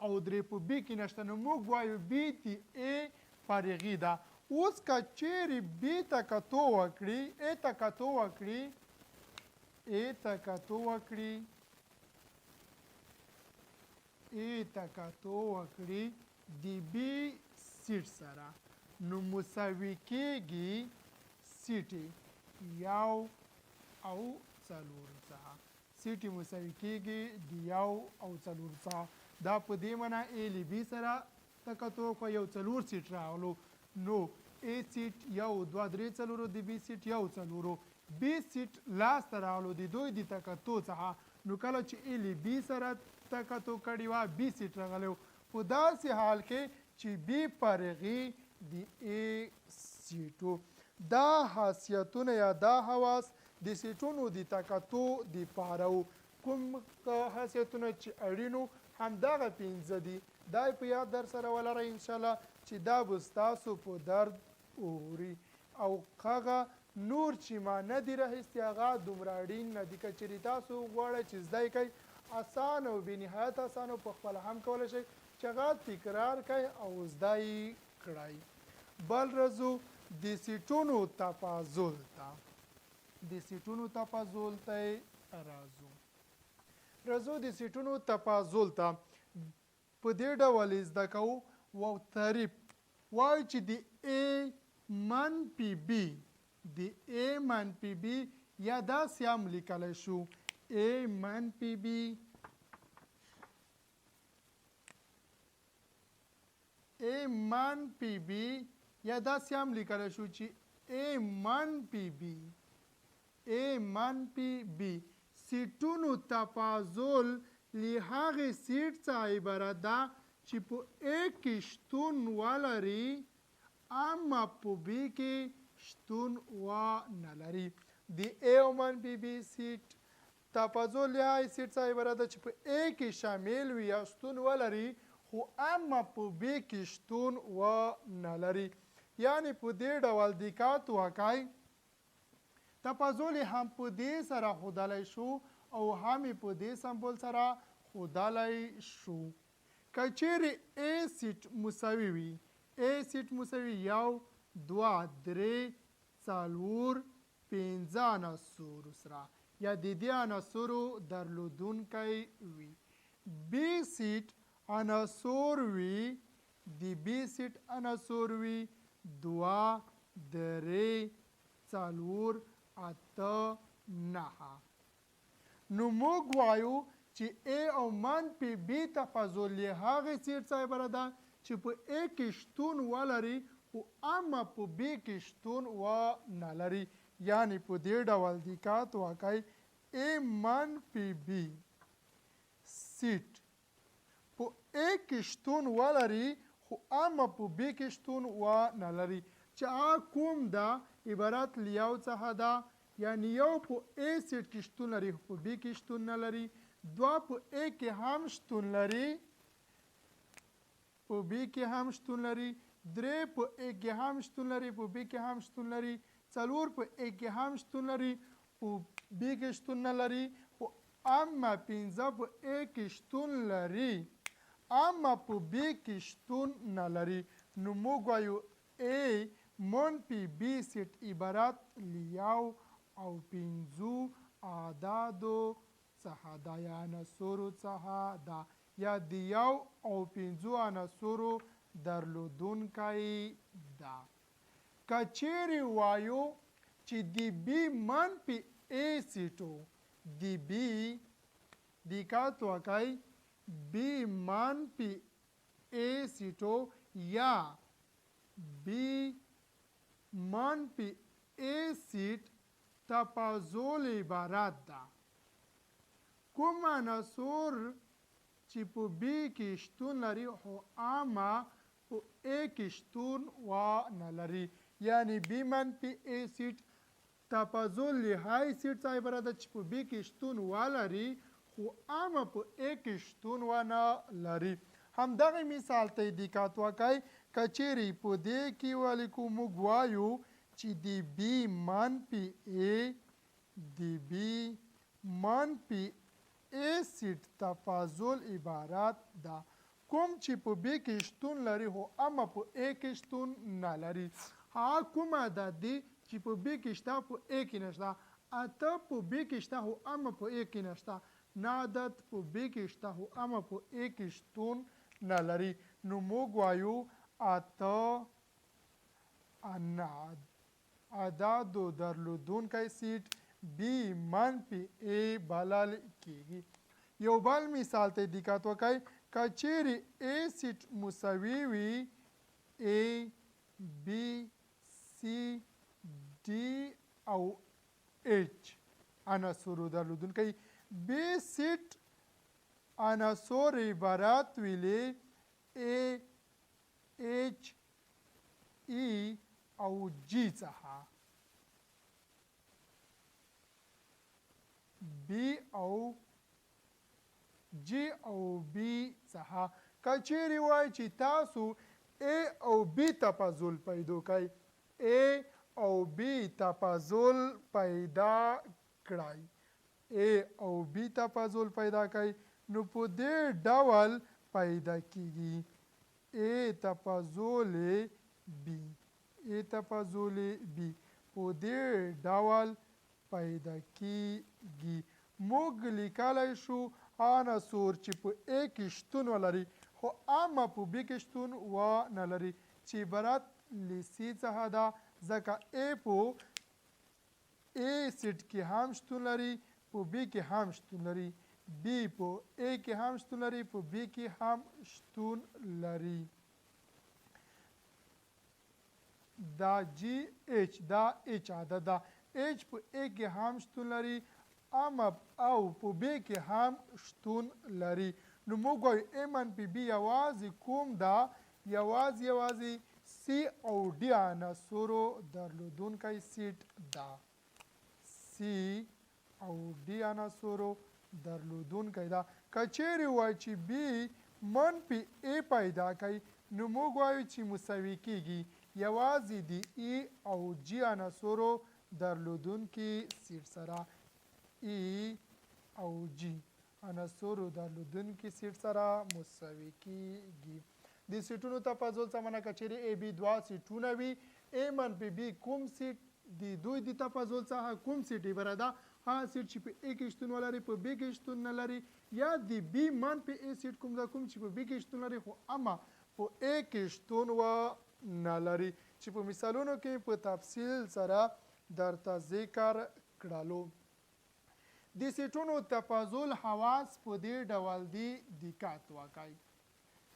او 3 په B کې نشته نو موږ وایو B د A پرېغي ده اوس که چیرې بي ته کتو وکړي ا ته کتو وکړي د بي سیټ سره نو مساوي کېږي سیټې یو او څلور څخه سیټې مساوي کېږي د یو او څلور څخه دا په دې معنا ا له بي سره ته کتو وکړه یو څلور سیټ راغلو نو ا سیټ یو دوه درې څلورو د بي سیټ یو څلورو بي سیټ لاسته راغلو د دوی د تکتو څخه نو کله چې ا له بي سره تکتو کړې وه بي سیټ راغلی په داسې حال کې چې بي فرغي د ا سیټو دا حیثیتونه یا دا حواس د سیټونو د تکتو دپاره کوم حیثیتونه چې اړینو همدغه پنځه دي دا په یاد در سره ولرئ انشاءالله چې دا به ستاسو په درد ووري او هغه نور چې ما نه دي راهیستي هغه دومره اړین نه دي که چېرې تاسو غواړئ چې زده یې کوئ اسان او بېنهایت اسان او پخپله هم کولی شئ چې هغه تکرار کوئ او زده یې کړئ بل رځو د سیټونو تفاضل ته راځو د سیټونو تفاضل ته په دې ډول زده کوو و تعریف وایو چې د ا منفي بي یا داسې هم لیکلی شو ا منفي بي یا داسې هم لیکلی شو چې ا منفي بي سیټونو تفاضل له هغې سیټ څخه عبارت ده چې په ا کې شتون ولري اما په بي کې شتون ونه لري د ا او منفي بي سیټ تفاضل له هغې سیټ څخه عبارت ده چې په ا کې شامل وي یا شتون ولري خو اما په بي کې شتون ونه لري یعنې په دې ډول دقت وکړئ تفاضل هم په دې سره ښودلی شو او هم په دې سمبول سره ښودلی شو که چیرې ا سیټ مساوي وي یو دوه درې څلور پنځه عناصرو سره یا د دې عناصرو درلودونکی وي بي سیټ عناصر وي د بي سیټ عناصر وي دوه درې څلور اته نهه نو موږ وایو چې ا او منفي بي تفاضل له هغې سیټ څخه عبارت ده چې په ا کې شتون ولري خو اما په بي کې شتون ونه لري یعنې په دې ډول دقت وکړئ ا منفي بي سیټ په ا کې شتون ولري خو اما په بي کې شتون ونه لري چې هغه کوم ده عبارت له یو څخه ده یعنی یو په ا سیټ کې شتون لري خو په بي کې شتون نه لري دوه په ا کې هم شتون لري په بي کې هم شتون لري درې په ا کې هم شتون لري په بي کې هم شتون لري څلور په ا کې هم شتون لري په بي کې شتون نه لري خو اما پنځه په ا کې شتون لري اما په بي کې شتون نه لري نو موږ وایو ا منفي بي سیټ عبارت له یو او پنځو اعدادو څخه ده یا عناصرو څخه ده یا د یو او پنځو عناصرو درلودونکی ده که چیرې وایو چې د بي منفي ا سیټو د بي دقت وکړئ بي منفي ا سیټو یا بي منفي ا سیټ تفاضل عبارت ده کوم عناصر چې په بي کې شتون لري خو اما په ا کې شتون ونه لري یعنی بي منفي ا سیټ تفاضل له هغې سیټ څخه عبارت ده چې په بي کې شتون ولري خو اما په ا کې شتون ونه لري همدغه مثال ته دقت وکړئ که چیرې په دې کې ولیکو موږ وایو چې د بي منفي ا سیټ تفاضل عبارت ده کوم چې په بي کې شتون لري خو اما په ا کې شتون نه لري هغه کومه ده دی چې په ب کې شته په ا کې نشته اته په ب کې شته خو اما په ا کې نشته نه عدد په ب کې شته خو اما په ا کې شتون نه لري نو موږ وایو اته اعدادو درلودونکی سیټ بی منفي ا بلل کیږي یو بل مثال ته دقت وکړئ که چیرې ا سیټ مساوي وي ا بی سی ډي او ایچ عناصرو درلودونکی بی سیټ عناصر عبارت ویلې ا ایچ ای او جی څخه بی او جی او بی څخه که چیرې وایي چې تاسو ا او بی تفاضل پیدا کړئ ا او بی تفاضل پیدا کړئ ا او بی تفاضل پیدا کړئ نو په دې ډول پیدا کیږي ا تفاضل بی ا تفاضل بی په دې ډول پیدا کیږي موږ لیکلی شو عناصر چې په ا کې شتون ولري خو اما په ب کې شتون و نه لري چې عبارت له سی څخه ده ځکه ا په ا سیټ کې هم شتون لري په ب کې هم شتون لري بی په ا کې هم شتون لري په ب کې هم شتون لري دا جی ایچ دا ایچ عدد ده ایچ په ا کې هم شتون لري اما او په ب کې هم شتون لري نو موږ وایو ا منفي بي یوازې کوم ده یوازې سی او ډي عناصرو درلودونکی سیټ ده سی او ډي عناصرو درلودونکی ده که چیرې وایي چې بي منفي ا پیدا کوي نو موږ وایو چې مساوي کیږي یوازې د ای او جی عناصرو درلودونکي سیټ سره ای او جی عناصرو درلودونکي سیټ سره مساوي کیږي د سیټونو تفاضل څه که چیرې ای بي دوه سیټونه وي ای منفي بي کوم سیټ د دوی د تفاضل څخه کوم سیټ عبارت ده هغه سیټ چې په ا کې شتون ولري په ب کې شتون نه لري یا د بي منفي ا سیټ کوم ده کوم چې په ب کې شتون لري خو اما په ا کې شتون و نه لري چې په مثالونو کې په تفصیل سره درته ذکر کړلو د سیټونو تفاضل حواس په دې ډول دي دقت وکړئ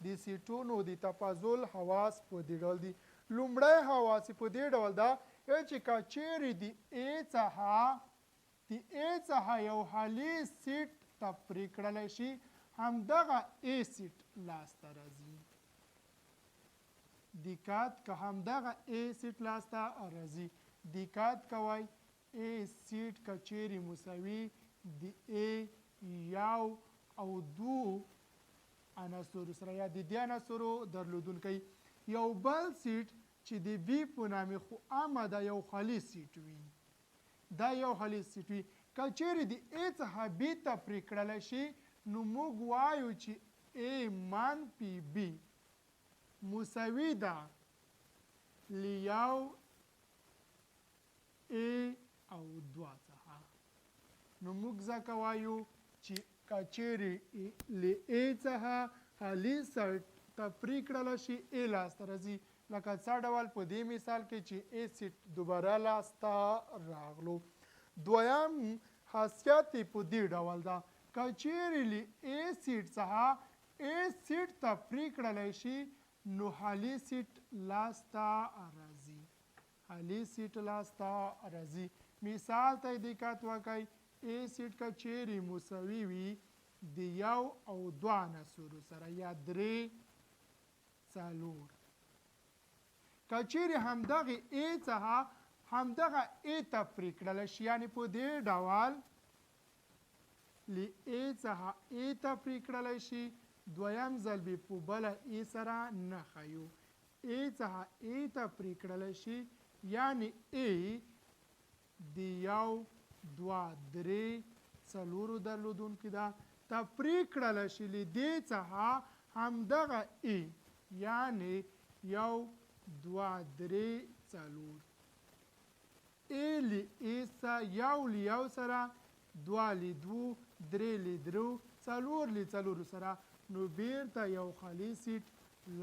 د سیټونو د تفاضل حواس په دې ډول دي لومړی حواس په دې ډول ده چې که چیرې د ا څخه یو حالي سیټ تفریق کړلی شي همدغه ا سیټ لاسته راځي دقت که همدغه ا سیټ لاسته راځي دقت کوئ ا سیټ که چیرې مساوي د ا یو او دو عناصرو سره یا د دې عناصرو درلودونکی یو بل سیټ چې د بي په نامې خو عامه دا یو خالي سیټ وي دا یو خالي سیټ وي که چیرې د ا څخه بي تفریق کړلی شي نو موږ وایو چې ا منفي بي مساوي ده له یو ا او دوه څخه نو موږ ځکه وایو چې که چیرې له ا څخه خالي سیټ تفریق کړلی شي ا لاسته راځي لکه څه ډول په دې مثال کې چې ا سیټ دوباره لاسته راغلو دویم خاصیت په دې ډول ده که چیرې له ا سیټ څخه ا سیټ تفریق کړلی شي نو خالي سیټ لاسته راځي خالي سیټ لاسته راځي مثال ته دقت وکړئ ا سیټ که چیرې مساوي وي د یو او دوه عناصرو سره یا درې څلور که چیرې همدغې ا څخه همدغه ا تفریق کړلی شي یعنې په دې ډول له ا څخه ا تفریق کړلی شي دویم ځل به په بله ا سره نه ښیو ا څخه ا تفریق کړلی شي یعنې ا د یو دوه درې څلورو درلودونکي ده تفریق کړلی شي له دې څخه همدغه ا یعنې یو دوه درې څلور ا له ا سره یو له یو سره دوه له دوو درې له درو څلور له څلورو سره نو بیرته یو خالي سیټ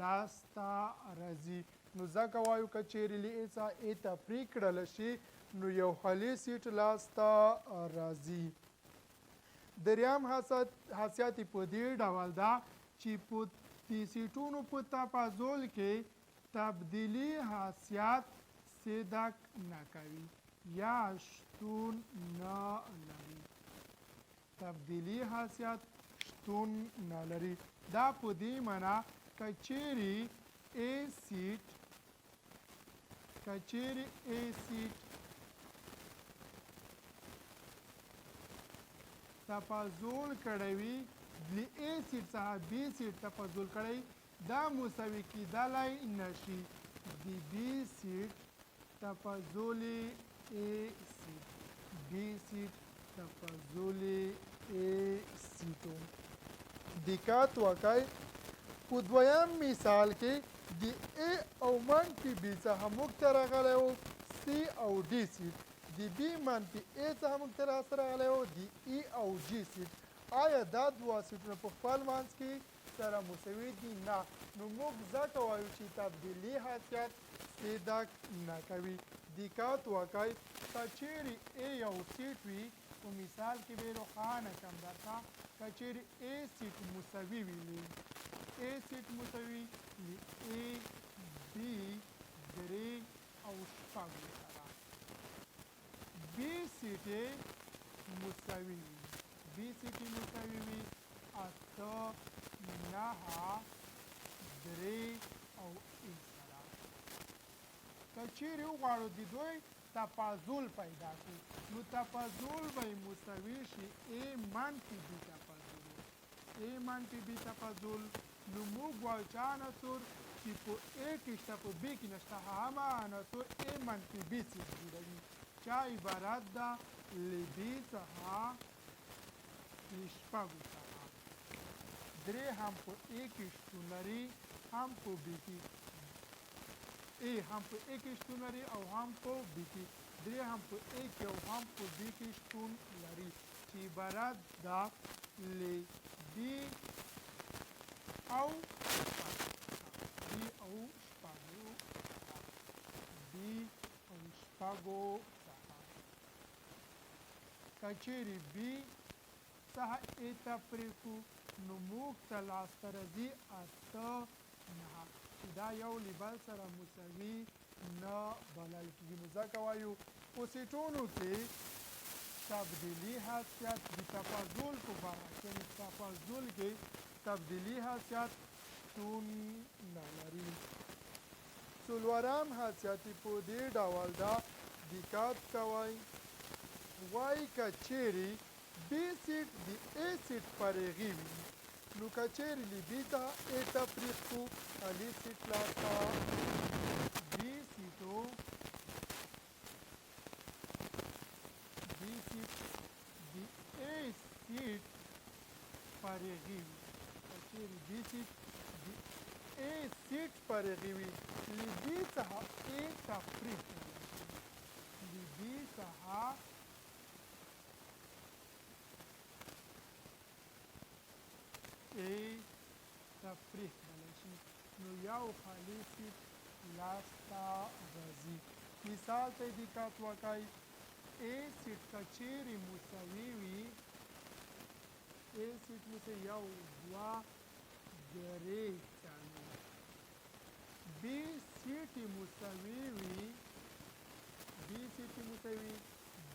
لاسته راځي نو ځکه وایو که چیرې له ا څخه ا ته پرېکړله شي نو یو خالي سیټ لاسته راځي دریم حیثیت یې په دې ډول ده چې په دې سیټونو په تفاضل کې تبدیلي حیثیت صدق نه کوي یا شتون نه لري تبدیلي حیثیت شتون نه لري دا په دې معنا که چیرې ا سیټ تفاضل کړی وي له ا سیټ څخه بي سیټ تفاضل کړی دا مساوي کیدلی نشي د بي سیټ تفاضل ا سیټ بي سیټ تفاضل ا سیټو دقت وکړئ په دویم مثال کې د ا او منفي بي څخه موږ ته راغلی و سي او ډي سیټ د بي منفي ا څخه موږ ته راغلی و د ای او جي سیټ آیا دا دوه سیټونه په خپل منځ کې سره مساوي دي نه نو موږ ځکه وایو چې تبدیلي حیثیت صدق نه کوي دقت وکړئ که چیرې ا یو سیټ وي په مثال کې به روښانه کړم درته که چیرې ا سیټ مساوي وي ا سیټ مساوي له ا بي درې او شپږو سره بي سیټ مساوي وي بي سیټ مساوي وي اته نهه درې او ا سره که چیرې وغواړو د دوی تفاضل پیدا کړو نو تفاضل به مساوي شي ا منفي بي تفاضل ا منفي بي تفاضل نو موږ وایو چې عناصر چې په ا کې شته په بي کې نشته همه عناصر ا منفي بي سیټ جوړوي چا عبارت ده له بي څخه له شپږو څخه درې هم په ا کې شتون لري هم په بي کې ا هم په ا کې شتون لري او هم په بي کې درې هم په ا کې او هم په بي کې شتون لري چې عبارت ده له بي او شپږو څخه که چیرې بي څخه ا ته پرېږدو نو موږ ته لاسته راځي اته نهه چې دا یو له بل سره مساوي نه بلل کېږي نو ځکه وایو په سیټونو کې تبدیلي حیثیت د تفاضل په برخه کې یعنې تفاضل کې تبدیلي حیثیت شتون نه لري څلورم حیثیت یې په دې ډول ده دقت کوئ وایي که چیرې بي سیټ د ا سیټ پرېغي وي نو که چیرې له بي ته ا ته پرېږدو خالي سیټ لاسته بي سیټو بي سیټ د ا سیټ پرېغي وي که چیرې بي سیټ د ا سیټ پرېغي وي له بي څخه ا ته پرېږدل شي له بي څخه تفریح بلل شي نو یو خالي سیټ لاسته راځي مثال ته دقت وکړئ ا سیټ که چیرې مساوي وي ا سیټ مساوي یو دوه درې څلور بي سیټ مساوي وي بي سیټ مساوي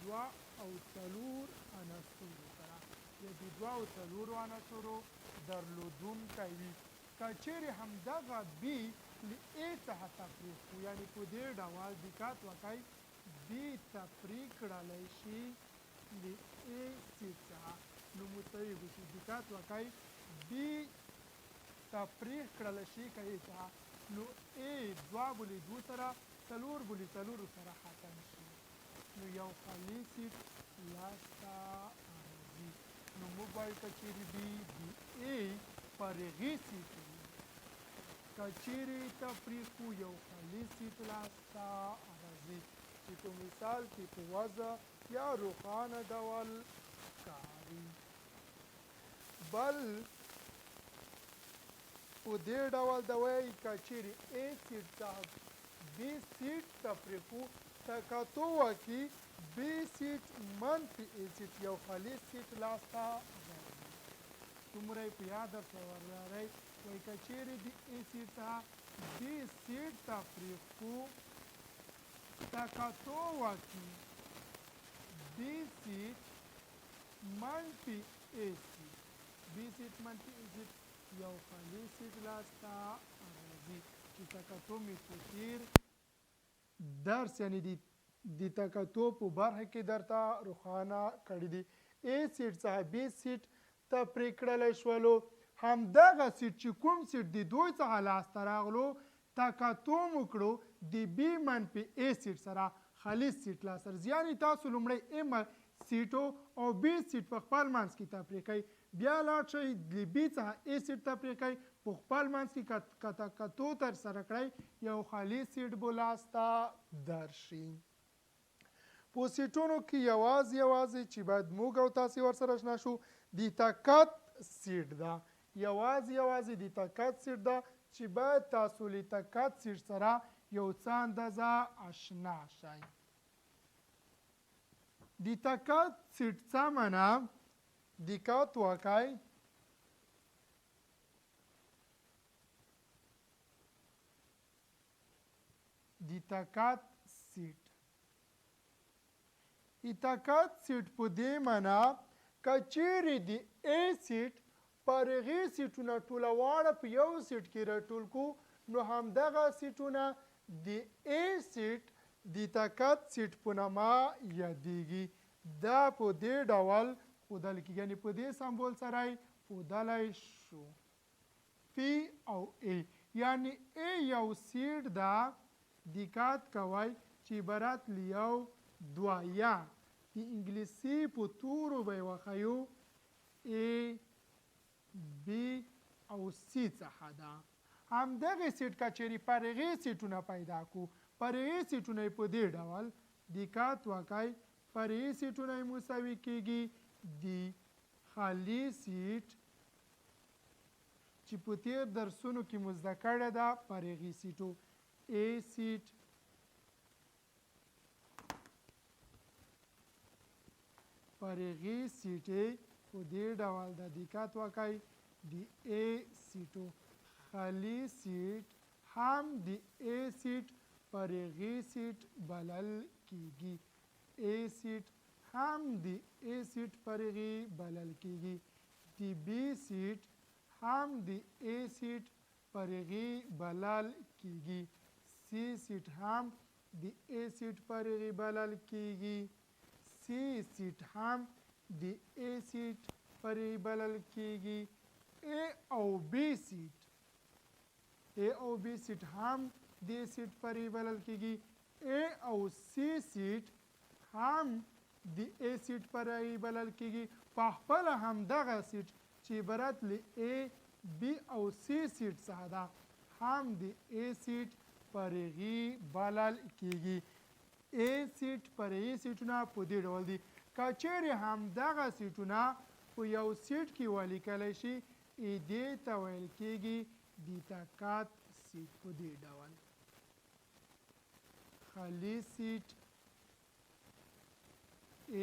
دوه او څلور عناصرو سره یا د دوه او څلورو عناصرو درلودونکی وي که چیرې همدغه بي له ا څخه تفریق کړو یعنې په دې ډول دقت وکړئ بي تفریق کړلی شي له ا سیټ څخه نو مساوي به شي دقت وکړئ بي تفریق کړلی شي که ا څخه نو ا دوه به له دوو سره څلور به له څلورو سره ختم شي نو یو خالي سیټ لاسته راځي نو موږ وایو که چیرې بي د ا پرېغي سیټ وي که چیرې تفریق یو خالي سیټ لاسته لاسته راځي چې په مثال کې په وضع یا روښانه ډول ښکاري. بل په دې ډول د وایي که چیرې A سیټ څخه B سیټ ته پرېښو تکاتو وکړي B سیټ منفي A سیټ یو خالص سیټ لاسته راځي. دومره یې په یاد درته ولرئ وایي که چیرې د A سیټ څخه B سیټ ته پرېښو تکاتو وکړي B سیټ منفي A سیټ B سیټ منفي A سیټ یو خالي سیټ لاسته راځي چې تکاتو مې په تیر درس یعنې د تکاتو په برخه کې درته روښانه کړي دي. A سیټ څخه B سیټ ته پرې کړلی شولو همدغه سیټ چې کوم سیټ د دوی څخه لاسته راغلو تکاتو مو کړو د B منفي A سیټ سره خالص سیټ لاسته راځي. یعنې تاسو لومړی A سیټو او B سیټ په خپل منځ کې تفریق کوئ بیا لاړ شئ د B څخه A سیټ تفریق کوئ په خپل منځ کې که تکاتو ترسره کړئ یو خالي سیټ به لاسته درشي. په سیټونو کې یوازې چې باید موږ او تاسې ورسره اشنا شو د تکات سیټ ده یوازې د تکات سیټ ده چې باید تاسو له تکات سیټ سره یو څه اندازه اشنا شئ. د تکات سیټ څه معنا دقت وکړئ د تکات سیټ په دې معنا که چیرې د A سیټ پر هغې سیټونه ټوله واړه په یو سیټ کې راټول کړو نو همدغه سیټونه د A سیټ د تکات سیټ په نامه یادیږي. دا په دې ډول ښودل کېږي یعنې په دې سمبول سره یې ښودلی شو P او A یعنې A یو سیټ ده دقت کوئ چې عبارت له یو دویم د انګلیسي په تورو به یې وښیو A B او C څخه ده. همدغې سیټ که چیرې پر هغې سیټونه پیدا کړو پر هغې سیټونه یې په دې ډول دقت وکړئ پر هغې سیټونه یې مساوي کېږي د خالي سیټ چې په تیر درسونو کې مو زده کړې ده پر هغې سیټو A سیټ پر هغې سیټې په دې ډول د دقت وکړئ د A سیټو خالي سیټ هم د A سیټ پر هغې سیټ بلل کېږي A سیټ هم د A سیټ پر هغې بلل کېږي د B سیټ هم د A سیټ پر هغې بلل کېږي C سیټ هم د A سیټ پر هغې بلل کېږي C سیټ هم د A سیټ پر هغې بلل کېږي A او B سیټ هم د A سیټ پر هغې بلل کېږي A او C سیټ هم د A سیټ پر هغې بلل کېږي په خپله همدغه سیټ چې عبارت له A B او C سیټ څخه ده هم د A سیټ پر هغې بلل کېږي. A سیټ پر هغې سیټونه په دې ډول دي که چیرې همدغه سیټونه په یو سیټ کې ولیکلی شي دې ته ویل کېږي د تکات سیټ په دې ډول خالي سیټ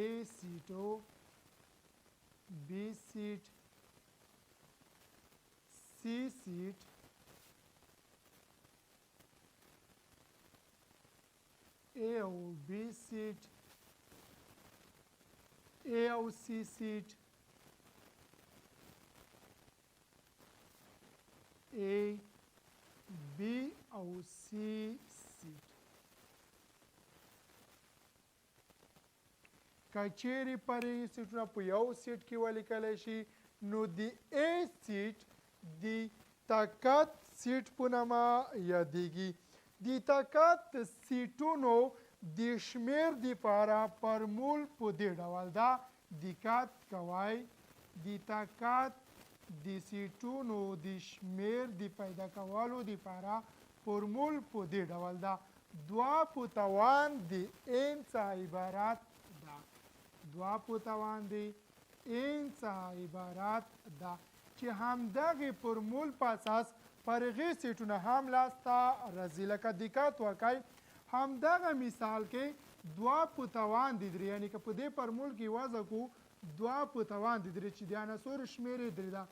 A سیټو B سیټ C سیټ A او B سیټ A او C سیټ A B او C سیټ که چیرې پر سیټونه په یو سیټ کې ولیکلی شي نو د A سیټ د تکات سیټ په نامه یادیږي. د تکات سیټونو د شمیر دپاره فارمول په دې ډول ده دقت کوئ د تکات د سیټونو د شمیر د پیدا کولو دپاره فارمول په دې ډول ده دوه په توان د n څخه عبارت ده. دوه په توان د n څخه عبارت ده چې همدغې فورمول په اساس پر هغې سیټونه هم لاسته راځي. لکه دقت وکئ همدغه مثال کې دوه په توان د درې یعنې که په دې فورمول کې وضع کړو دوه په توان د درې چې د عناصرو شمېر یې درې ده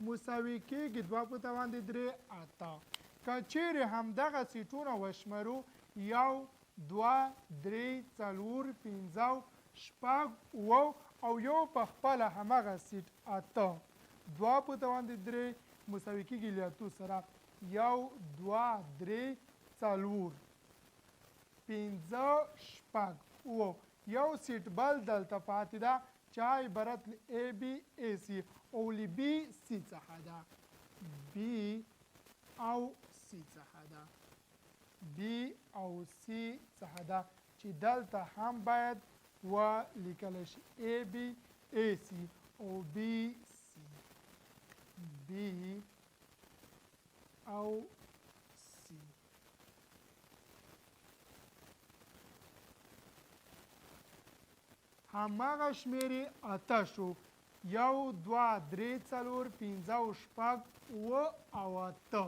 مساوي کېږي دوه په توان د درې اته. که چیرې همدغه سیټونه وشمرو یو دوه درې څلور پنځه شپږ اووه او یو په خپله همغه سیټ اته دوه په توان د درې مساوي کېږي له اتو سره یو دوه درې څلور پنځه شپږ اووه یو سیټ بل دلته پاتې ده چې عبارت له A B A C او له B C څخه ده B او C څخه ده B او C څخه ده چې دلته هم باید ولیکلی شي A B A C او B C B او C. هماغه شمېرې اته شو یو دوه درې څلور پنځه شپږ اووه او اته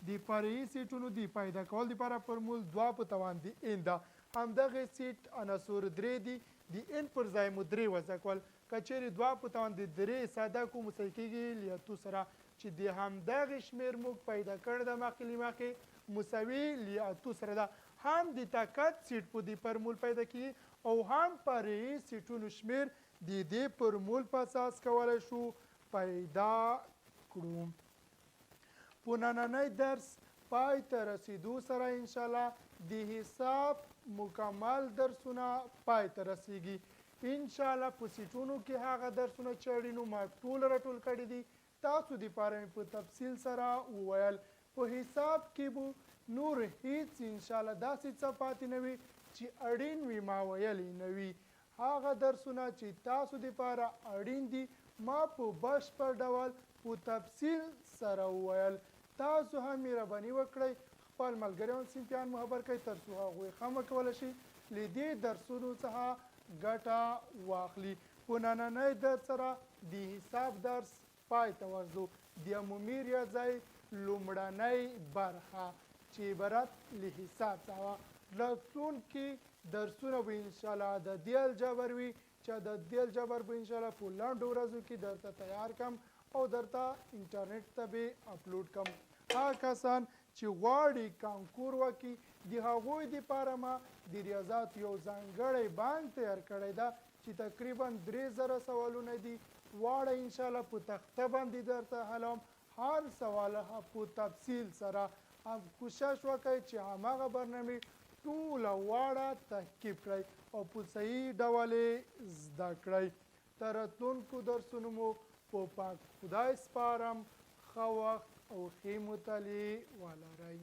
د فرعي سیټونو د پیدا کولو دپاره فورمول دوه په توان د n ده. همدغې سیټ عناصر درې دي د n پر ځای مو درې وضع کول. که چیرې دوه په توان د درې ساده کړو مساوي کېږي له اتو سره چې د همدغې شمېر موږ پیدا کړی ده مخکې له مخکې مساوي له اتو سره ده. هم د طاقت سیټ په دې فورمول پیدا کېږي او هم فرعي سیټونو شمېر د دې فورمول په اساس کولی شو پیدا کړو. په نننی درس پای ته رسیدو سره انشاءالله د حساب مکمل درسونه پای ته رسیږي. انشاءالله په سیټونو کې هغه درسونه چې اړین ما ټول راټول کړي دي تاسو دپاره مې په تفصیل سره وویل. په حساب کې به نور هیڅ انشاءالله داسې څه پاتې نه وي چې اړین وي ما ویلی نه وي. هغه درسونه چې تاسو دپاره اړین دي ما په بشپړ ډول په تفصیل سره وویل. تاسو هم مهرباني وکړئ خپل ملګریان صنفیان مو خبر کړئ تر څو هغوی هم وکولی شي له دې درسونو څخه ګټه واخلي. په نننی درس سره د حساب درس پای ته ورځو. د عمومي ریاضۍ لومړنۍ برخه چې عبارت له حساب څخه راتلونکي درسونه به انشاءالله د دې الجبر وي چې د دې الجبر به انشاءالله په لنډو ورځو کې درته تیار کړم او درته انټرنیټ ته به اپلوډ کړم. هغه کسان چې غواړي کانکور وکړي د هغوی دپاره ما د ریاضات یو ځانګړی بانک تیار کړی ده چې تقریبا 3000 سوالونه دي. واړه انشاءالله په تخته باندې درته حلوم. هر سوال په تفصیل سره هم کوشش وکړئ چې هماغه برنامې ټوله واړه تحقیق کړئ او په صحیح ډول یې زده کړئ. تر راتلونکو درسونو مو په پاک خدای سپارم. ښه وخت او ښې مطالعې ولرئ.